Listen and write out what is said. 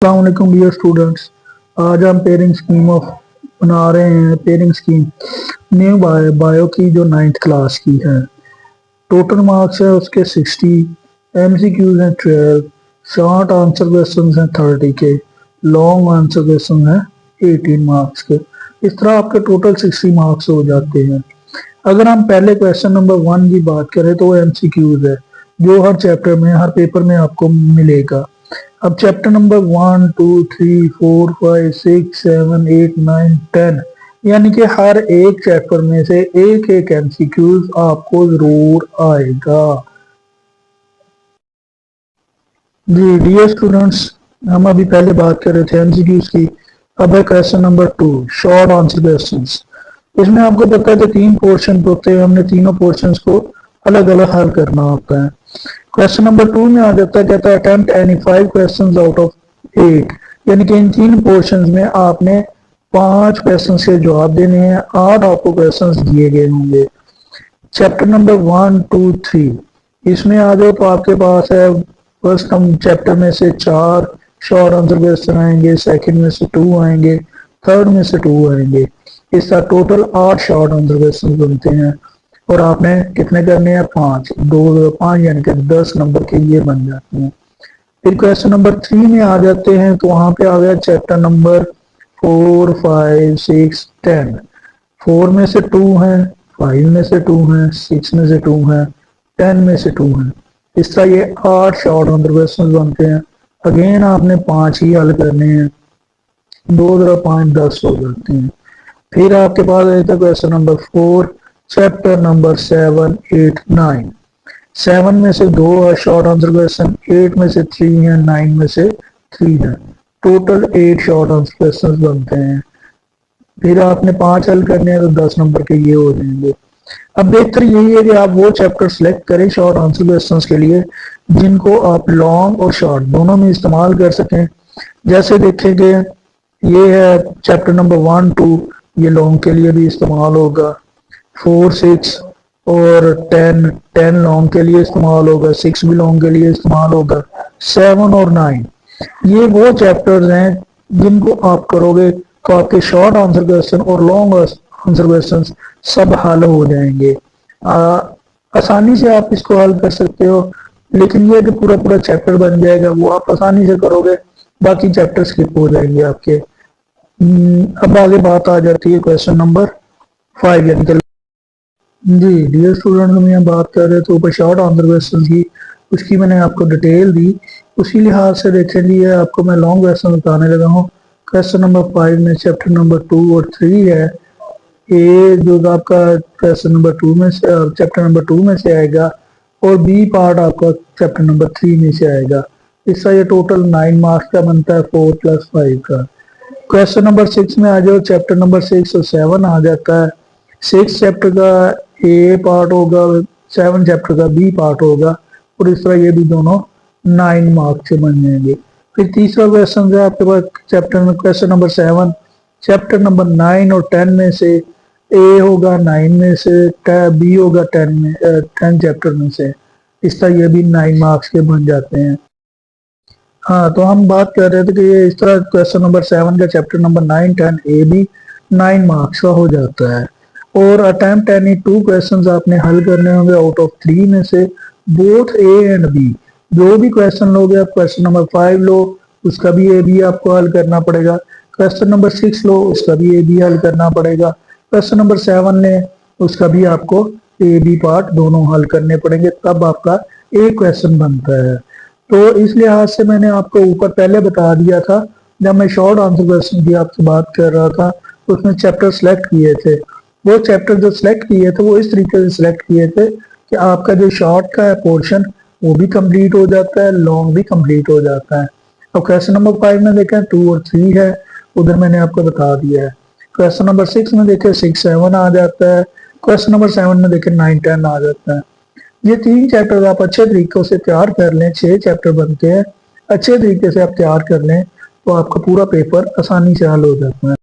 अस्सलाम वालेकुम dear students. आज हम पेयरिंग स्कीम ऑफ बना रहे हैं। पेयरिंग स्कीम न्यू बायो की जो 9th क्लास की है। टोटल मार्क्स है उसके 60, एमसीक्यूज हैं 12, शॉर्ट आंसर क्वेश्चन हैं 30 के, लॉन्ग आंसर क्वेश्चन है 18 मार्क्स के। इस तरह आपके टोटल 60 मार्क्स हो जाते हैं। अगर हम पहले क्वेश्चन नंबर 1 की बात करें तो वो एमसीक्यूज है जो हर चैप्टर में हर पेपर में आपको मिलेगा। अब चैप्टर नंबर 1, 2, 3, 4, 5, 6, 7, 8, 9, 10 यानी कि हर एक चैप्टर में से एक एक एमसीक्यूज आपको जरूर आएगा। जी डियर स्टूडेंट्स, हम अभी पहले बात कर रहे थे एमसीक्यूज की। अब है question number 2, short answer questions. इसमें आपको पता है कि 3 पोर्शन होते हैं, हमने तीनों पोर्शंस को अलग अलग हल करना होता है। क्वेश्चन नंबर 2 में आ जाता है, कहता है attempt any 5 questions out of 8, यानी कि इन 3 पोर्शंस में आपने 5 क्वेश्चंस के जवाब देने हैं। 8 आपको क्वेश्चंस दिए गए होंगे। चैप्टर नंबर 1, 2, 3 इसमें आ जाओ तो आपके पास है फर्स्ट हम चैप्टर में से 4 शॉर्ट आंसर क्वेश्चन आएंगे, सेकंड में से 2 आएंगे, थर्ड में से 2 आएंगे। इसका टोटल 8 शॉर्ट आंसर क्वेश्चन बनते हैं और आपने कितने करने हैं? 5, 2, 5 यानी कि 10 नंबर के ये बन जाते हैं। फिर क्वेश्चन नंबर 3 में आ जाते हैं तो वहां पे आ गया चैप्टर नंबर 4, 5, 6, 10। 4 में से 2 हैं, 5 में से 2 हैं, 6 में से 2 हैं, 10 में से 2 हैं। इस तरह ये 8 शॉर्ट आंसर क्वेश्चन बनते हैं। अगेन आपने 5 ही हल करने हैं। 2 जरा 5 10 हो जाते हैं। फिर आपके पास रहता है क्वेश्चन नंबर 4, चैप्टर नंबर 7, 8, 9। 7 में से 2 है शॉर्ट आंसर क्वेश्चन, 8 में से 3 है, 9 में से 3 है। टोटल 8 शॉर्ट आंसर क्वेश्चन बनते हैं। फिर आपने 5 हल करने हैं तो 10 नंबर के ये हो जाएंगे। अब बेहतर यही है कि आप वो चैप्टर सेलेक्ट करें शॉर्ट आंसर क्वेश्चंस के लिए जिनको आप लॉन्ग और शॉर्ट दोनों में इस्तेमाल कर सकें। जैसे देखेंगे ये है चैप्टर नंबर 1, 2 ये लॉन्ग के लिए भी इस्तेमाल होगा। 4, 6 और 10 लॉन्ग के लिए इस्तेमाल होगा, 6 भी लॉन्ग के लिए इस्तेमाल होगा। 7 और 9 ये वो चैप्टर्स हैं जिनको आप करोगे तो आपके शॉर्ट आंसर क्वेश्चन और लॉन्ग आंसर क्वेश्चन सब हल हो जाएंगे। आसानी से आप इसको हल कर सकते हो, लेकिन ये कि पूरा पूरा चैप्टर बन जाएगा वो आप आसानी से करोगे, बाकी चैप्टर स्किप हो जाएंगे आपके। अब आगे बात आ जाती है क्वेश्चन नंबर 5 यानी कि जी डियर स्टूडेंट, हम यहाँ बात कर रहे थे ऊपर शॉर्ट आंसर क्वेश्चन की, उसकी मैंने आपको डिटेल दी। उसी लिहाज से देखें लिए आपको मैं लॉन्ग क्वेश्चन बताने लगा हूँ। क्वेश्चन नंबर 5 में चैप्टर नंबर 2 और 3 है। ए जो आपका क्वेश्चन नंबर 2 में से चैप्टर नंबर 2 में से आएगा और बी पार्ट आपका चैप्टर नंबर 3 में से आएगा। इसका ये टोटल 9 मार्क्स का बनता है, 4 + 5 का। क्वेश्चन नंबर 6 में आ जाओ, चैप्टर नंबर 6 और 7 आ जाता है। 6 चैप्टर का ए पार्ट होगा, 7 चैप्टर का बी पार्ट होगा और इस तरह ये भी दोनों 9 मार्क्स से बन जाएंगे। फिर तीसरा क्वेश्चन है आपके पास चैप्टर में क्वेश्चन नंबर 7 चैप्टर नंबर 9 और 10 में से ए होगा 9 में से, बी होगा 10 चैप्टर में से। इस तरह ये भी 9 मार्क्स के बन जाते हैं। हाँ, तो हम बात कर रहे थे कि ये इस तरह क्वेश्चन नंबर 7 का चैप्टर नंबर 9, 10 ए भी 9 मार्क्स का हो जाता है। और अटेम्प्ट एनी 2 क्वेश्चंस आपने हल करने होंगे आउट ऑफ 3 में से, बोथ ए एंड बी। जो भी क्वेश्चन लोगे आप, क्वेश्चन नंबर 5 लो उसका भी ए बी आपको हल करना पड़ेगा, क्वेश्चन नंबर 6 लो उसका भी ए बी हल करना पड़ेगा, क्वेश्चन नंबर 7 ले उसका भी आपको ए बी पार्ट दोनों हल करने पड़ेंगे, तब आपका एक क्वेश्चन बनता है। तो इस लिहाज से मैंने आपको ऊपर पहले बता दिया था जब मैं शॉर्ट आंसर क्वेश्चन की आपसे बात कर रहा था, तो उसमें चैप्टर सेलेक्ट किए थे। वो चैप्टर जो सिलेक्ट किए थे वो इस तरीके से सिलेक्ट किए थे कि आपका जो शॉर्ट का है पोर्शन वो भी कंप्लीट हो जाता है, लॉन्ग भी कंप्लीट हो जाता है। अब क्वेश्चन नंबर 5 में देखें 2 और 3 है, उधर मैंने आपको बता दिया है। क्वेश्चन नंबर 6 में देखें 6, 7 आ जाता है। क्वेश्चन नंबर 7 में देखें 9, 10 आ जाता है। ये 3 चैप्टर आप अच्छे तरीकों से तैयार कर लें, 6 चैप्टर बनते हैं, अच्छे तरीके से आप तैयार कर लें तो आपका पूरा पेपर आसानी से हल हो जाता है।